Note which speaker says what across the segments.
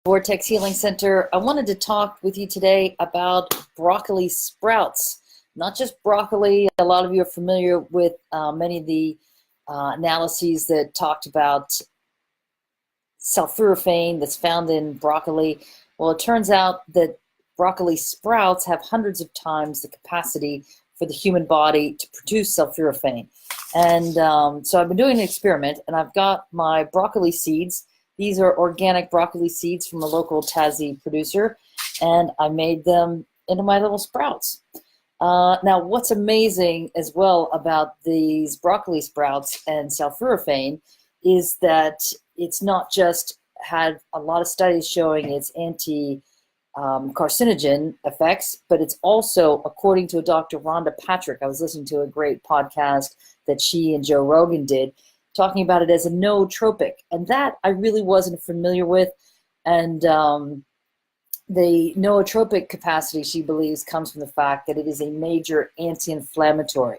Speaker 1: Vortex Healing Center. I wanted to talk with you today about broccoli sprouts. Not just broccoli. A lot of you are familiar with many of the analyses that talked about sulfuraphane that's found in broccoli. Well, it turns out that broccoli sprouts have hundreds of times the capacity for the human body to produce sulfuraphane. And so I've been doing an experiment, and I've got my broccoli seeds. These are organic broccoli seeds from a local Tassie producer, and I made them into my little sprouts. Now, what's amazing as well about these broccoli sprouts and sulfuraphane is that it's not just had a lot of studies showing its anti-carcinogen effects, but it's also, according to Dr. Rhonda Patrick, I was listening to a great podcast that she and Joe Rogan did, talking about it as a nootropic, and that I really wasn't familiar with. And the nootropic capacity, she believes, comes from the fact that it is a major anti-inflammatory.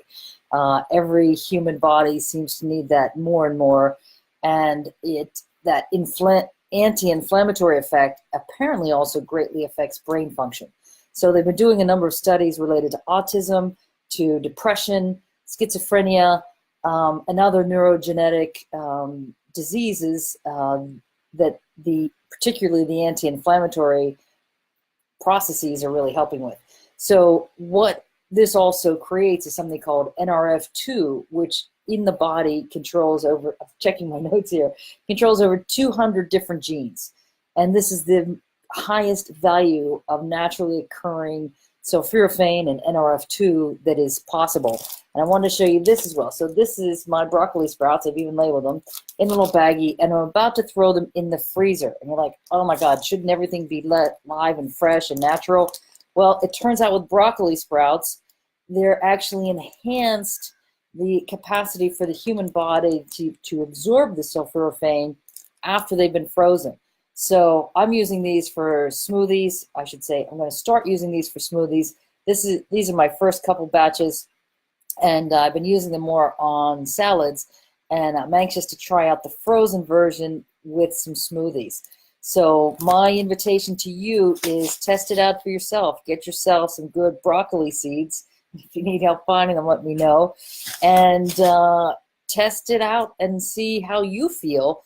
Speaker 1: Every human body seems to need that more and more, and that anti-inflammatory effect apparently also greatly affects brain function. So they've been doing a number of studies related to autism, to depression, schizophrenia, and other neurogenetic diseases that particularly the anti-inflammatory processes are really helping with. So what this also creates is something called NRF2, which in the body controls over, I'm checking my notes here, controls over 200 different genes. And this is the highest value of naturally occurring sulfuraphane and NRF2 that is possible. And I want to show you this as well. So this is my broccoli sprouts. I've even labeled them in a little baggie, and I'm about to throw them in the freezer. And you're like, oh my God, shouldn't everything be live and fresh and natural? Well, it turns out with broccoli sprouts, they're actually enhanced the capacity for the human body to absorb the sulfuraphane after they've been frozen. So I'm using these for smoothies. I should say I'm going to start using these for smoothies. These are my first couple batches, and I've been using them more on salads, and I'm anxious to try out the frozen version with some smoothies. So my invitation to you is test it out for yourself. Get yourself some good broccoli seeds. If you need help finding them, let me know. And test it out and see how you feel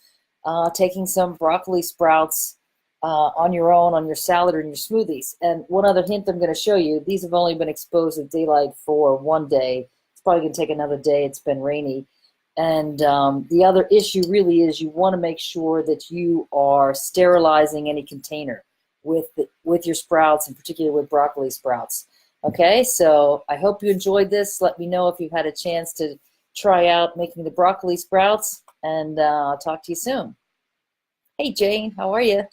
Speaker 1: taking some broccoli sprouts on your own, on your salad or in your smoothies. And one other hint I'm going to show you, these have only been exposed to daylight for one day. It's probably going to take another day. It's been rainy. And the other issue really is you want to make sure that you are sterilizing any container with your sprouts, and particularly with broccoli sprouts. Okay, so I hope you enjoyed this. Let me know if you've had a chance to try out making the broccoli sprouts, and I'll talk to you soon. Hey Jane, how are you?